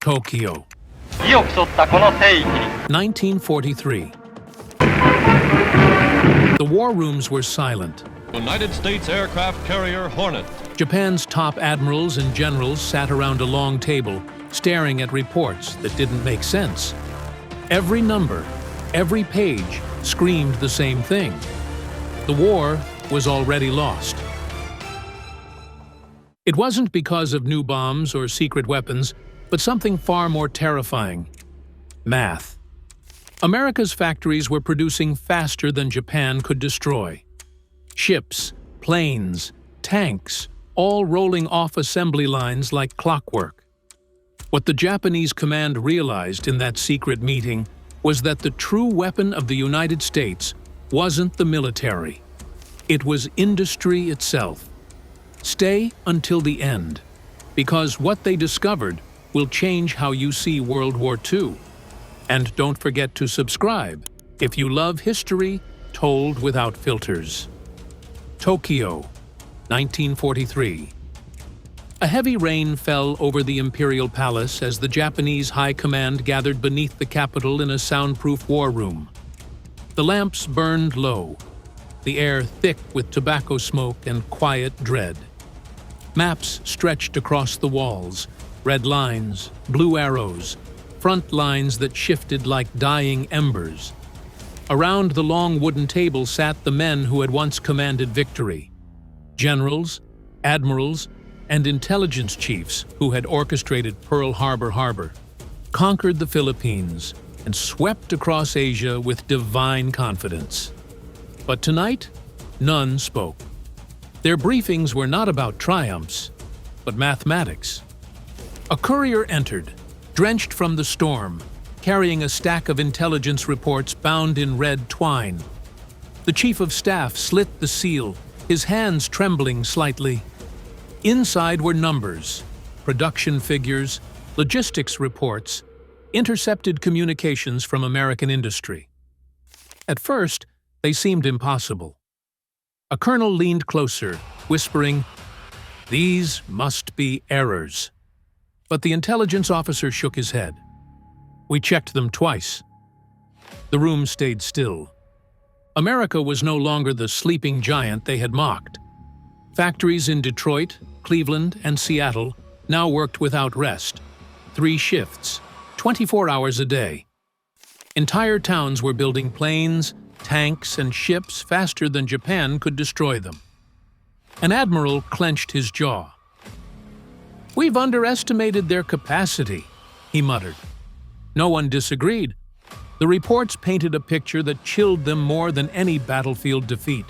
Tokyo, 意を競ったこの世紀に 1943. The war rooms were silent. United States aircraft carrier Hornet. Japan's top admirals and generals sat around a long table, staring at reports that didn't make sense. Every number, every page, screamed the same thing. The war was already lost. It wasn't because of new bombs or secret weapons, but something far more terrifying: math. America's factories were producing faster than Japan could destroy. Ships, planes, tanks, all rolling off assembly lines like clockwork. What the Japanese command realized in that secret meeting was that the true weapon of the United States wasn't the military. It was industry itself. Stay until the end, because what they discovered will change how you see World War II. And don't forget to subscribe if you love history told without filters. Tokyo, 1943. A heavy rain fell over the Imperial Palace as the Japanese High Command gathered beneath the capital in a soundproof war room. The lamps burned low, the air thick with tobacco smoke and quiet dread. Maps stretched across the walls, red lines, blue arrows, front lines that shifted like dying embers. Around the long wooden table sat the men who had once commanded victory: generals, admirals, and intelligence chiefs who had orchestrated Pearl Harbor, conquered the Philippines, and swept across Asia with divine confidence. But tonight, none spoke. Their briefings were not about triumphs, but mathematics. A courier entered, drenched from the storm, carrying a stack of intelligence reports bound in red twine. The chief of staff slit the seal, his hands trembling slightly. Inside were numbers, production figures, logistics reports, intercepted communications from American industry. At first, they seemed impossible. A colonel leaned closer, whispering, "These must be errors." But the intelligence officer shook his head. "We checked them twice." The room stayed still. America was no longer the sleeping giant they had mocked. Factories in Detroit, Cleveland, and Seattle now worked without rest. 3 shifts, 24 hours a day. Entire towns were building planes, tanks, and ships faster than Japan could destroy them. An admiral clenched his jaw. "We've underestimated their capacity," he muttered. No one disagreed. The reports painted a picture that chilled them more than any battlefield defeat.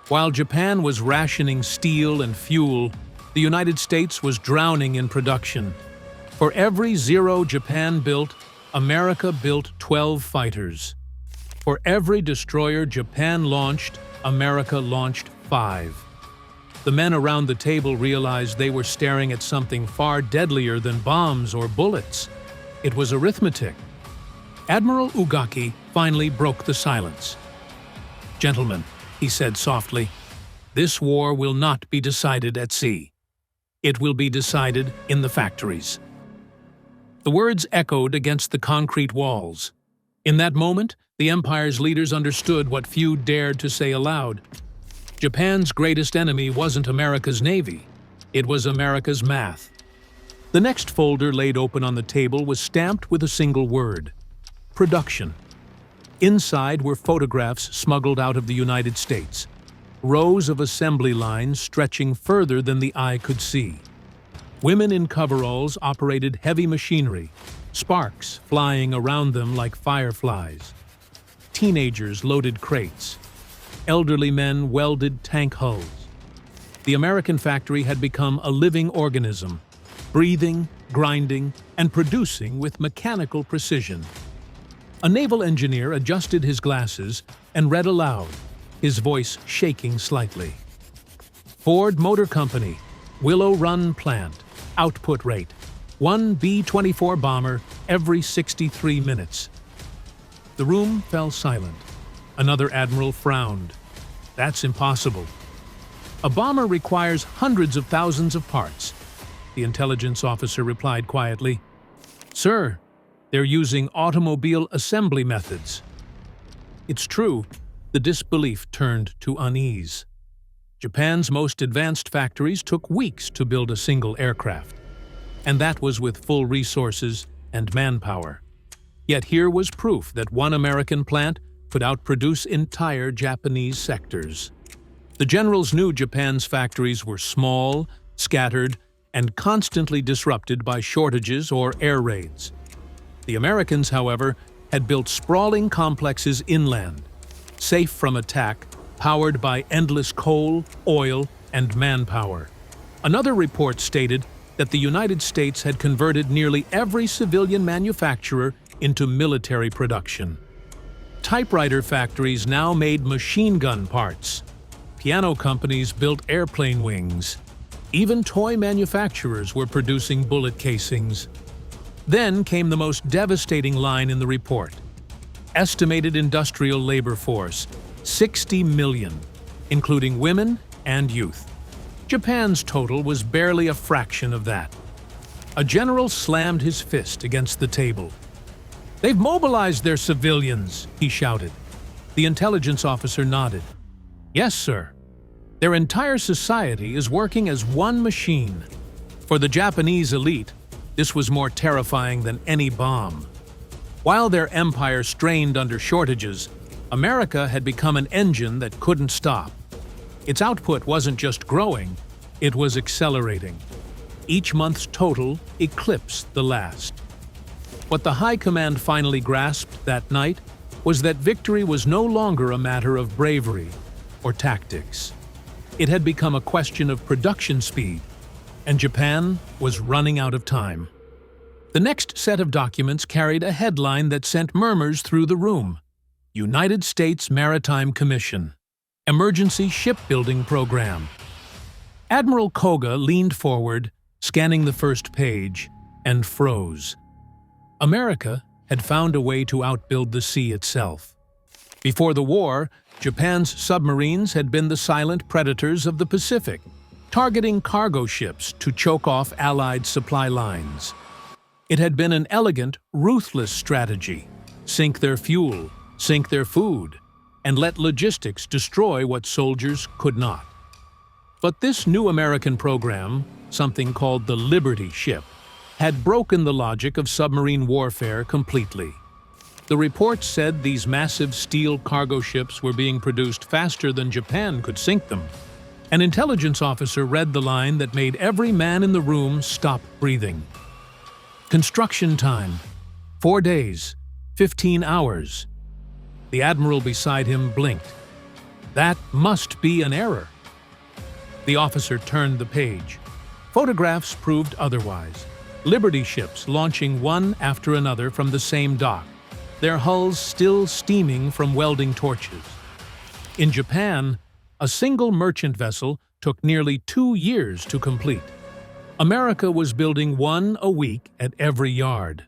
While Japan was rationing steel and fuel, the United States was drowning in production. For every Zero Japan built, America built 12 fighters. For every destroyer Japan launched, America launched 5. The men around the table realized they were staring at something far deadlier than bombs or bullets. It was arithmetic. Admiral Ugaki finally broke the silence. "Gentlemen," he said softly, "this war will not be decided at sea. It will be decided in the factories." The words echoed against the concrete walls. In that moment, the Empire's leaders understood what few dared to say aloud. Japan's greatest enemy wasn't America's Navy. It was America's math. The next folder laid open on the table was stamped with a single word: production. Inside were photographs smuggled out of the United States, rows of assembly lines stretching further than the eye could see. Women in coveralls operated heavy machinery, sparks flying around them like fireflies. Teenagers loaded crates. Elderly men welded tank hulls. The American factory had become a living organism, breathing, grinding, and producing with mechanical precision. A naval engineer adjusted his glasses and read aloud, his voice shaking slightly. "Ford Motor Company, Willow Run Plant, output rate, 1 B-24 bomber every 63 minutes. The room fell silent. Another admiral frowned. "That's impossible." "A bomber requires hundreds of thousands of parts," the intelligence officer replied quietly. Sir, they're using automobile assembly methods. It's true, the disbelief turned to unease. Japan's most advanced factories took weeks to build a single aircraft, and that was with full resources and manpower. Yet here was proof that one American plant could outproduce entire Japanese sectors. The generals knew Japan's factories were small, scattered, and constantly disrupted by shortages or air raids. The Americans, however, had built sprawling complexes inland, safe from attack, powered by endless coal, oil, and manpower. Another report stated that the United States had converted nearly every civilian manufacturer into military production. Typewriter factories now made machine gun parts. Piano companies built airplane wings. Even toy manufacturers were producing bullet casings. Then came the most devastating line in the report. Estimated industrial labor force, 60 million, including women and youth. Japan's total was barely a fraction of that. A general slammed his fist against the table. "They've mobilized their civilians," he shouted. The intelligence officer nodded. "Yes, sir. Their entire society is working as one machine." For the Japanese elite, this was more terrifying than any bomb. While their empire strained under shortages, America had become an engine that couldn't stop. Its output wasn't just growing, it was accelerating. Each month's total eclipsed the last. What the High Command finally grasped that night was that victory was no longer a matter of bravery or tactics. It had become a question of production speed, and Japan was running out of time. The next set of documents carried a headline that sent murmurs through the room: United States Maritime Commission, Emergency Shipbuilding Program. Admiral Koga leaned forward, scanning the first page, and froze. America had found a way to outbuild the sea itself. Before the war, Japan's submarines had been the silent predators of the Pacific, targeting cargo ships to choke off Allied supply lines. It had been an elegant, ruthless strategy: sink their fuel, sink their food, and let logistics destroy what soldiers could not. But this new American program, something called the Liberty Ship, had broken the logic of submarine warfare completely. The reports said these massive steel cargo ships were being produced faster than Japan could sink them. An intelligence officer read the line that made every man in the room stop breathing. Construction time: 4 days, 15 hours. The admiral beside him blinked. That must be an error. The officer turned the page. Photographs proved otherwise. Liberty ships launching one after another from the same dock, their hulls still steaming from welding torches. In Japan, a single merchant vessel took nearly 2 years to complete. America was building one a week at every yard.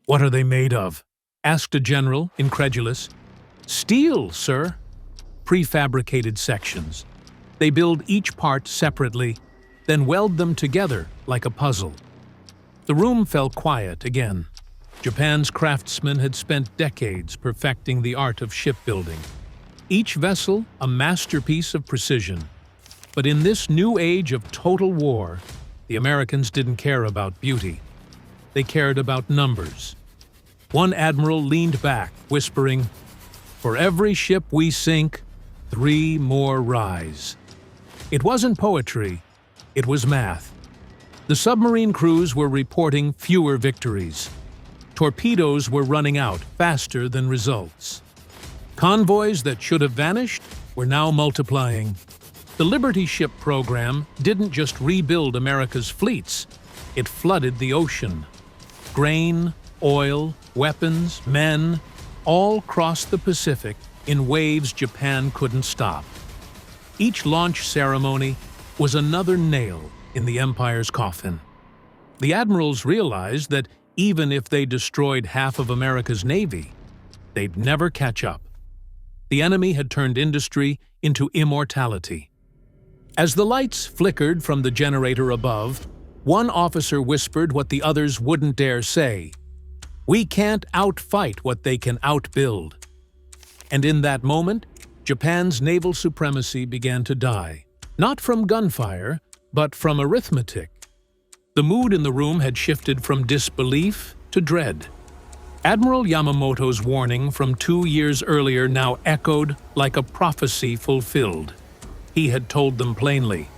"What are they made of?" asked a general, incredulous. "Steel, sir." Prefabricated sections. They build each part separately, then weld them together like a puzzle. The room fell quiet again. Japan's craftsmen had spent decades perfecting the art of shipbuilding. Each vessel a masterpiece of precision. But in this new age of total war, the Americans didn't care about beauty. They cared about numbers. One admiral leaned back, whispering, "For every ship we sink, 3 more rise." It wasn't poetry, it was math. The submarine crews were reporting fewer victories. Torpedoes were running out faster than results. Convoys that should have vanished were now multiplying. The Liberty Ship program didn't just rebuild America's fleets, it flooded the ocean. Grain, oil, weapons, men, all crossed the Pacific in waves Japan couldn't stop. Each launch ceremony was another nail in the empire's coffin. The admirals realized that even if they destroyed half of America's navy, they'd never catch up. The enemy had turned industry into immortality. As the lights flickered from the generator above, One officer whispered what the others wouldn't dare say. "We can't outfight what they can outbuild." And in that moment, Japan's naval supremacy began to die. Not from gunfire, but from arithmetic. The mood in the room had shifted from disbelief to dread. Admiral Yamamoto's warning from 2 years earlier now echoed like a prophecy fulfilled. He had told them plainly,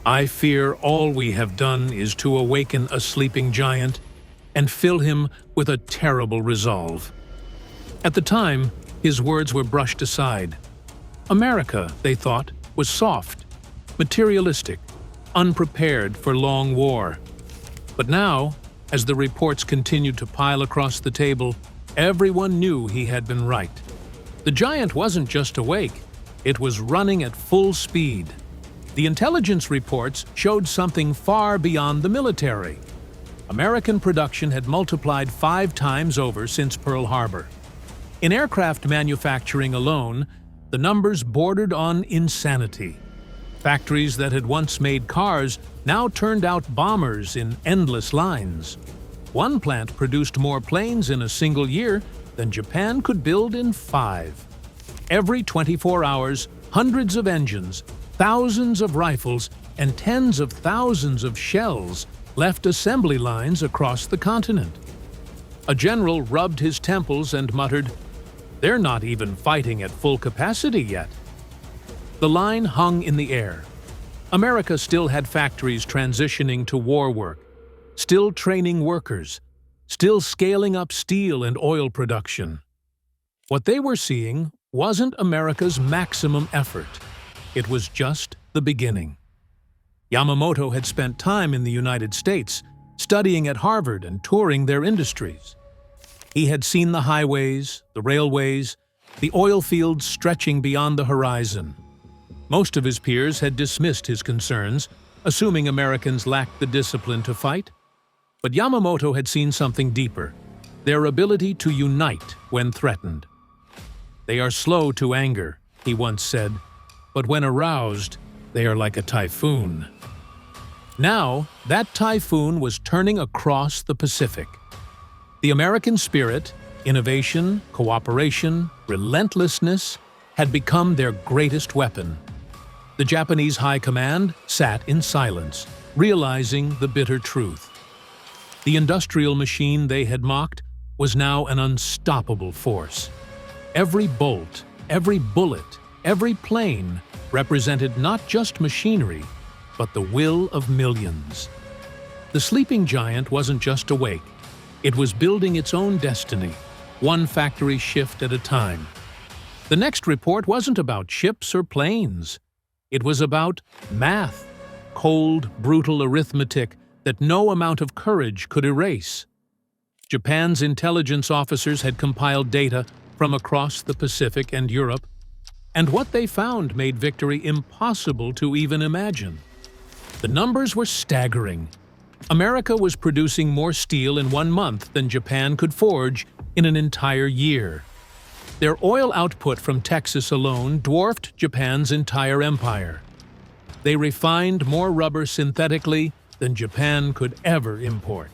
"I fear all we have done is to awaken a sleeping giant and fill him with a terrible resolve." At the time, his words were brushed aside. America, they thought, was soft, materialistic, unprepared for long war. But now, as the reports continued to pile across the table, everyone knew he had been right. The giant wasn't just awake, it was running at full speed. The intelligence reports showed something far beyond the military. American production had multiplied 5 times over since Pearl Harbor. In aircraft manufacturing alone, the numbers bordered on insanity. Factories that had once made cars now turned out bombers in endless lines. One plant produced more planes in a single year than Japan could build in 5. Every 24 hours, hundreds of engines, thousands of rifles, and tens of thousands of shells left assembly lines across the continent. A general rubbed his temples and muttered, "They're not even fighting at full capacity yet." The line hung in the air. America still had factories transitioning to war work, still training workers, still scaling up steel and oil production. What they were seeing wasn't America's maximum effort. It was just the beginning. Yamamoto had spent time in the United States, studying at Harvard and touring their industries. He had seen the highways, the railways, the oil fields stretching beyond the horizon. Most of his peers had dismissed his concerns, assuming Americans lacked the discipline to fight. But Yamamoto had seen something deeper, their ability to unite when threatened. "They are slow to anger," he once said, "but when aroused, they are like a typhoon." Now, that typhoon was turning across the Pacific. The American spirit, innovation, cooperation, relentlessness had become their greatest weapon. The Japanese High Command sat in silence, realizing the bitter truth. The industrial machine they had mocked was now an unstoppable force. Every bolt, every bullet, every plane represented not just machinery, but the will of millions. The sleeping giant wasn't just awake. It was building its own destiny, one factory shift at a time. The next report wasn't about ships or planes. It was about math, cold, brutal arithmetic that no amount of courage could erase. Japan's intelligence officers had compiled data from across the Pacific and Europe, and what they found made victory impossible to even imagine. The numbers were staggering. America was producing more steel in 1 month than Japan could forge in an entire year. Their oil output from Texas alone dwarfed Japan's entire empire. They refined more rubber synthetically than Japan could ever import.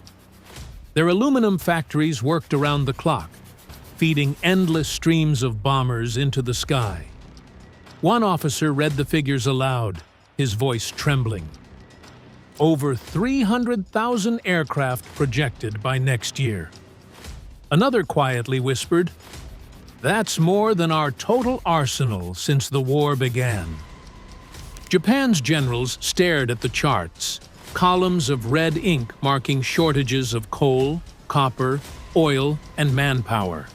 Their aluminum factories worked around the clock, feeding endless streams of bombers into the sky. One officer read the figures aloud, his voice trembling. Over 300,000 aircraft projected by next year. Another quietly whispered, "That's more than our total arsenal since the war began." Japan's generals stared at the charts, columns of red ink marking shortages of coal, copper, oil, and manpower.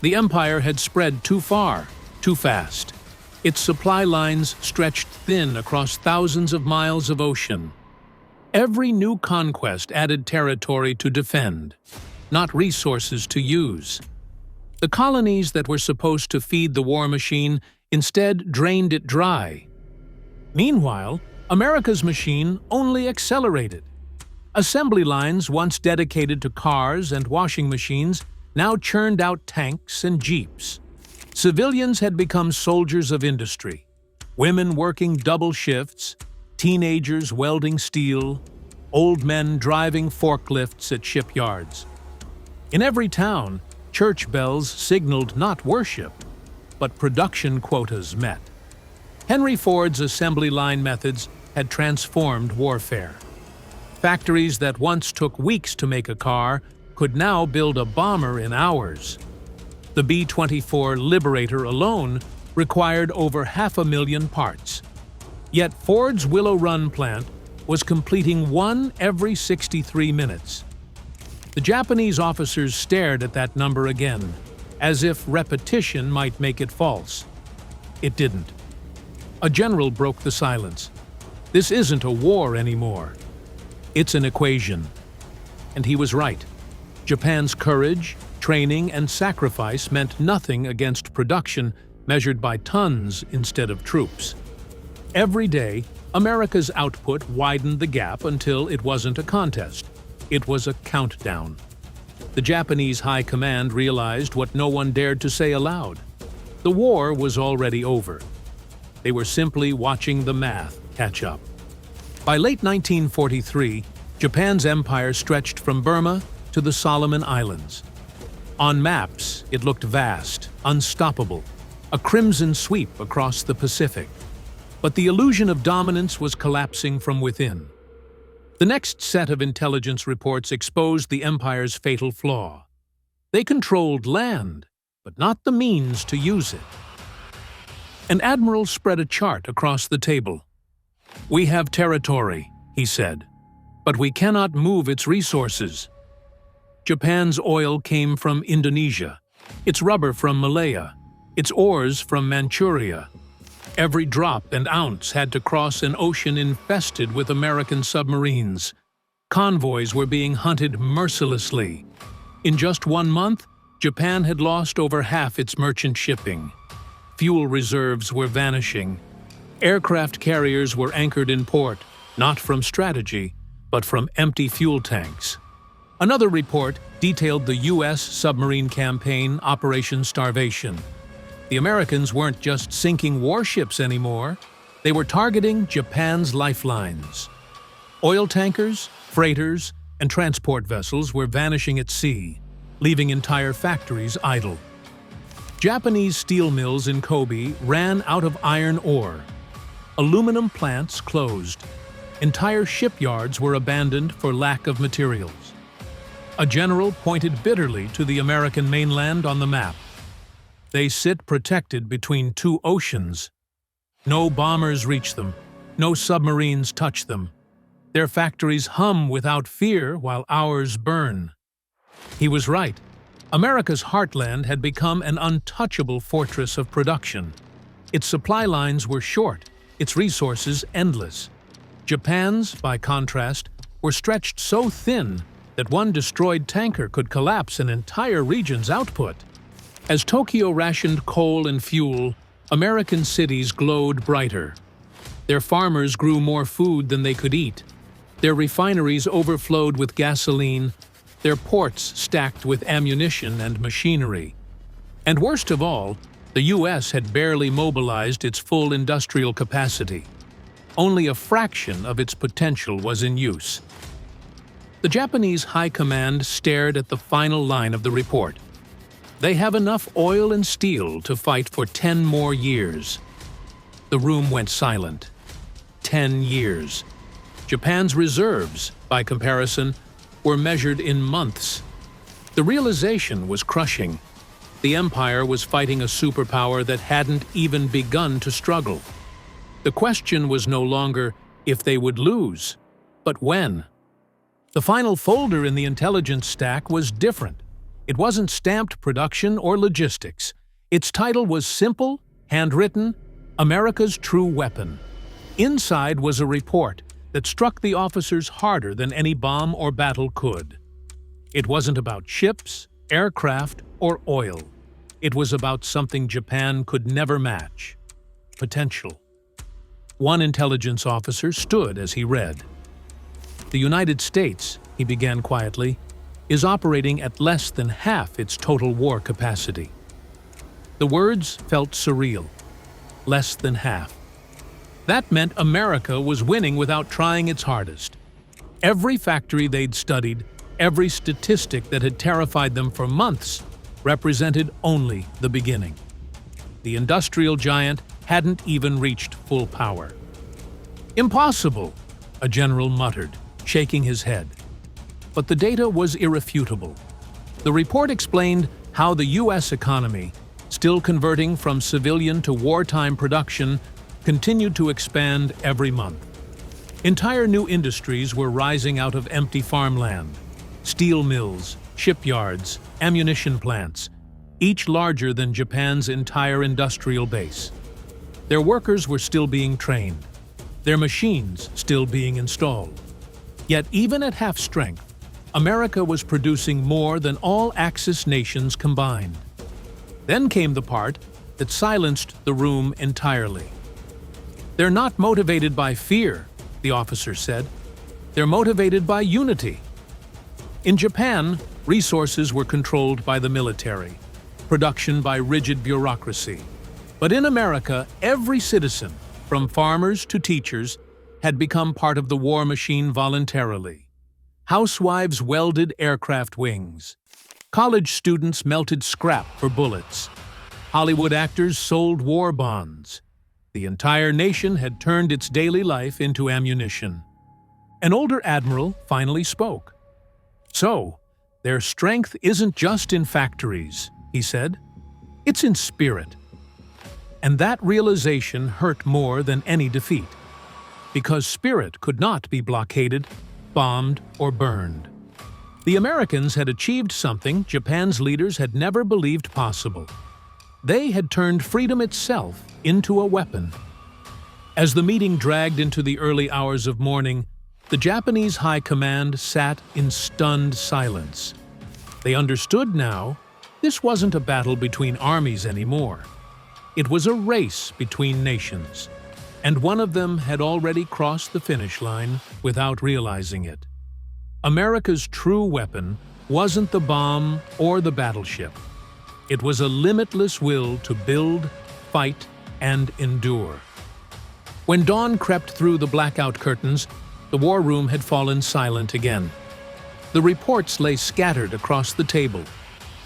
The empire had spread too far, too fast. Its supply lines stretched thin across thousands of miles of ocean. Every new conquest added territory to defend, not resources to use. The colonies that were supposed to feed the war machine instead drained it dry. Meanwhile, America's machine only accelerated. Assembly lines once dedicated to cars and washing machines now churned out tanks and jeeps. Civilians had become soldiers of industry, women working double shifts, teenagers welding steel. old men driving forklifts at shipyards. In every town, church bells signaled not worship, but production quotas met. Henry Ford's assembly line methods had transformed warfare. Factories that once took weeks to make a car could now build a bomber in hours. The B-24 Liberator alone required over 500,000 parts. Yet Ford's Willow Run plant was completing one every 63 minutes. The Japanese officers stared at that number again, as if repetition might make it false. It didn't. A general broke the silence. This isn't a war anymore. It's an equation. And he was right. Japan's courage, training, and sacrifice meant nothing against production measured by tons instead of troops. Every day, America's output widened the gap until it wasn't a contest. It was a countdown. The Japanese high command realized what no one dared to say aloud. The war was already over. They were simply watching the math catch up. By late 1943, Japan's empire stretched from Burma to the Solomon Islands. On maps, it looked vast, unstoppable, a crimson sweep across the Pacific. But the illusion of dominance was collapsing from within. The next set of intelligence reports exposed the empire's fatal flaw. They controlled land, but not the means to use it. An admiral spread a chart across the table. "We have territory," he said, "but we cannot move its resources." Japan's oil came from Indonesia, its rubber from Malaya, its ores from Manchuria. Every drop and ounce had to cross an ocean infested with American submarines. Convoys were being hunted mercilessly. In just 1 month, Japan had lost over half its merchant shipping. Fuel reserves were vanishing. Aircraft carriers were anchored in port, not from strategy, but from empty fuel tanks. Another report detailed the U.S. submarine campaign, Operation Starvation. The Americans weren't just sinking warships anymore. They were targeting Japan's lifelines. Oil tankers, freighters, and transport vessels were vanishing at sea, leaving entire factories idle. Japanese steel mills in Kobe ran out of iron ore. Aluminum plants closed. Entire shipyards were abandoned for lack of materials. A general pointed bitterly to the American mainland on the map. They sit protected between two oceans. No bombers reach them. No submarines touch them. Their factories hum without fear while ours burn. He was right. America's heartland had become an untouchable fortress of production. Its supply lines were short, its resources endless. Japan's, by contrast, were stretched so thin that one destroyed tanker could collapse an entire region's output. As Tokyo rationed coal and fuel, American cities glowed brighter. Their farmers grew more food than they could eat. Their refineries overflowed with gasoline, their ports stacked with ammunition and machinery. And worst of all, the U.S. had barely mobilized its full industrial capacity. Only a fraction of its potential was in use. The Japanese High Command stared at the final line of the report. They have enough oil and steel to fight for 10 more years. The room went silent. 10 years. Japan's reserves, by comparison, were measured in months. The realization was crushing. The empire was fighting a superpower that hadn't even begun to struggle. The question was no longer if they would lose, but when. The final folder in the intelligence stack was different. It wasn't stamped production or logistics. Its title was simple, handwritten, America's True Weapon. Inside was a report that struck the officers harder than any bomb or battle could. It wasn't about ships, aircraft, or oil. It was about something Japan could never match: potential. One intelligence officer stood as he read. "The United States," he began quietly, "is operating at less than half its total war capacity." The words felt surreal. Less than half. That meant America was winning without trying its hardest. Every factory they'd studied, every statistic that had terrified them for months, represented only the beginning. The industrial giant hadn't even reached full power. "Impossible," a general muttered, shaking his head. But the data was irrefutable. The report explained how the U.S. economy, still converting from civilian to wartime production, continued to expand every month. Entire new industries were rising out of empty farmland. Steel mills, shipyards, ammunition plants, each larger than Japan's entire industrial base. Their workers were still being trained, their machines still being installed. Yet even at half strength, America was producing more than all Axis nations combined. Then came the part that silenced the room entirely. "They're not motivated by fear," the officer said. "They're motivated by unity." In Japan, resources were controlled by the military, production by rigid bureaucracy. But in America, every citizen, from farmers to teachers, had become part of the war machine voluntarily. Housewives welded aircraft wings. College students melted scrap for bullets. Hollywood actors sold war bonds. The entire nation had turned its daily life into ammunition. An older admiral finally spoke. "So, their strength isn't just in factories," he said. "It's in spirit." And that realization hurt more than any defeat, because spirit could not be blockaded, bombed, or burned. The Americans had achieved something Japan's leaders had never believed possible. They had turned freedom itself into a weapon. As the meeting dragged into the early hours of morning, the Japanese high command sat in stunned silence. They understood now this wasn't a battle between armies anymore. It was a race between nations, and one of them had already crossed the finish line without realizing it. America's true weapon wasn't the bomb or the battleship. It was a limitless will to build, fight, and endure. When dawn crept through the blackout curtains, the war room had fallen silent again. The reports lay scattered across the table.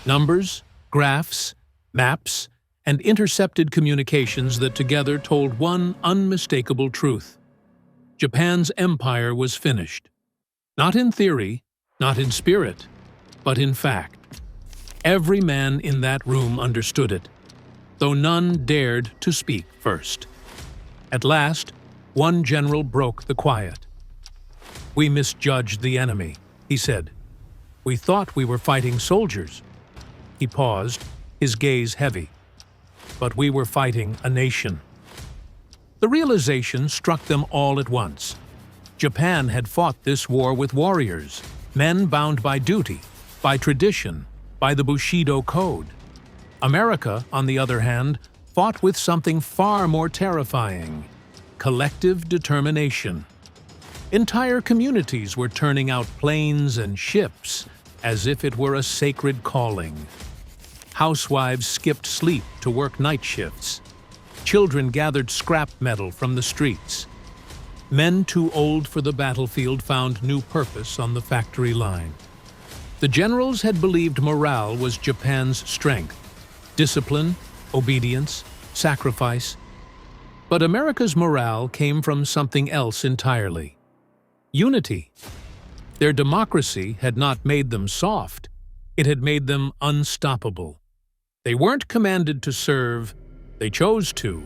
Numbers, graphs, maps, and intercepted communications that together told one unmistakable truth. Japan's empire was finished. Not in theory, not in spirit, but in fact. Every man in that room understood it, though none dared to speak first. At last, one general broke the quiet. "We misjudged the enemy," he said. "We thought we were fighting soldiers." He paused, his gaze heavy. "But we were fighting a nation." The realization struck them all at once. Japan had fought this war with warriors, men bound by duty, by tradition, by the Bushido Code. America, on the other hand, fought with something far more terrifying: collective determination. Entire communities were turning out planes and ships as if it were a sacred calling. Housewives skipped sleep to work night shifts. Children gathered scrap metal from the streets. Men too old for the battlefield found new purpose on the factory line. The generals had believed morale was Japan's strength: discipline, obedience, sacrifice. But America's morale came from something else entirely: unity. Their democracy had not made them soft, it had made them unstoppable. They weren't commanded to serve, they chose to.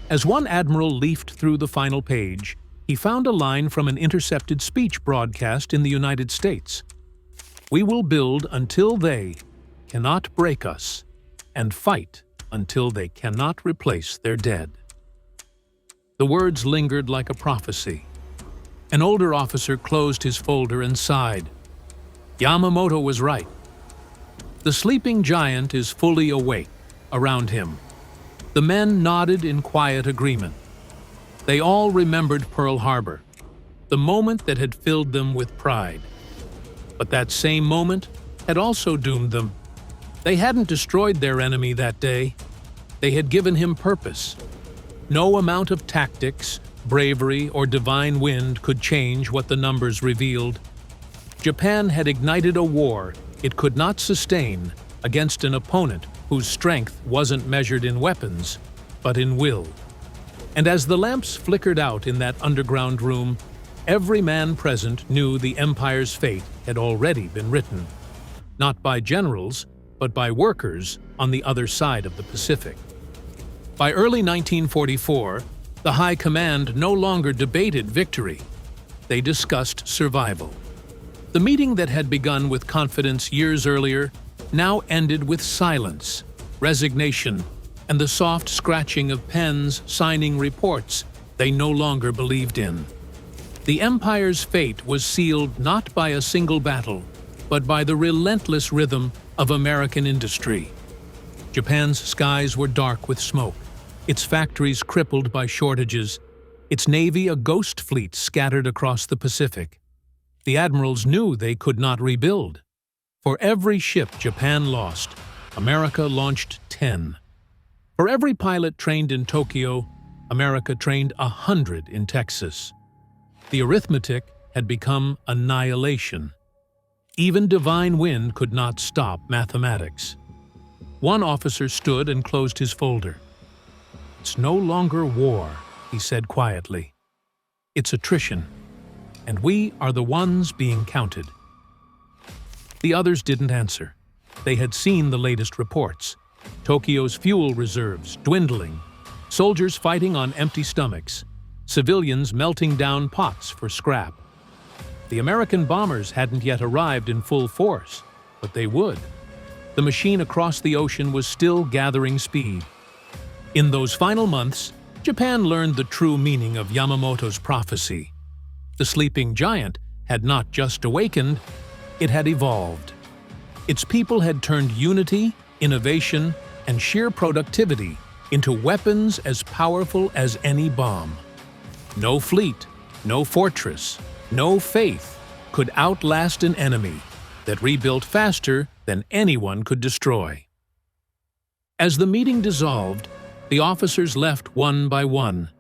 As one admiral leafed through the final page, he found a line from an intercepted speech broadcast in the United States. "We will build until they cannot break us, and fight until they cannot replace their dead." The words lingered like a prophecy. An older officer closed his folder and sighed. Yamamoto was right. The sleeping giant is fully awake around him. The men nodded in quiet agreement. They all remembered Pearl Harbor, the moment that had filled them with pride. But that same moment had also doomed them. They hadn't destroyed their enemy that day. They had given him purpose. No amount of tactics, bravery, or divine wind could change what the numbers revealed. Japan had ignited a war it could not sustain against an opponent whose strength wasn't measured in weapons, but in will. And as the lamps flickered out in that underground room, every man present knew the empire's fate had already been written, not by generals, but by workers on the other side of the Pacific. By early 1944, the High Command no longer debated victory. They discussed survival. The meeting that had begun with confidence years earlier now ended with silence, resignation, and the soft scratching of pens signing reports they no longer believed in. The Empire's fate was sealed not by a single battle, but by the relentless rhythm of American industry. Japan's skies were dark with smoke, its factories crippled by shortages, its navy a ghost fleet scattered across the Pacific. The admirals knew they could not rebuild. For every ship Japan lost, America launched 10. For every pilot trained in Tokyo, America trained 100 in Texas. The arithmetic had become annihilation. Even divine wind could not stop mathematics. One officer stood and closed his folder. "It's no longer war," he said quietly. "It's attrition, and we are the ones being counted." The others didn't answer. They had seen the latest reports. Tokyo's fuel reserves dwindling, soldiers fighting on empty stomachs, civilians melting down pots for scrap. The American bombers hadn't yet arrived in full force, but they would. The machine across the ocean was still gathering speed. In those final months, Japan learned the true meaning of Yamamoto's prophecy. The sleeping giant had not just awakened, it had evolved. Its people had turned unity, innovation, and sheer productivity into weapons as powerful as any bomb. No fleet, no fortress, no faith could outlast an enemy that rebuilt faster than anyone could destroy. As the meeting dissolved, the officers left one by one,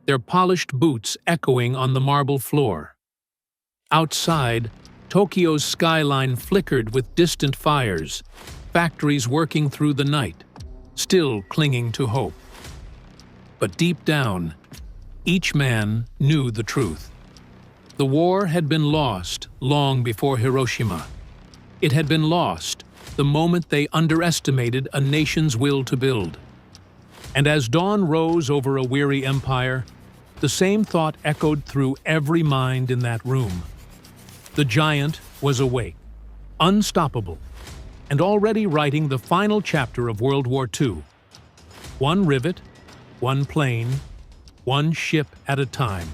their polished boots echoing on the marble floor. Outside, Tokyo's skyline flickered with distant fires, factories working through the night, still clinging to hope. But deep down, each man knew the truth. The war had been lost long before Hiroshima. It had been lost the moment they underestimated a nation's will to build. And as dawn rose over a weary empire, the same thought echoed through every mind in that room. The giant was awake, unstoppable, and already writing the final chapter of World War II. One rivet, one plane, one ship at a time.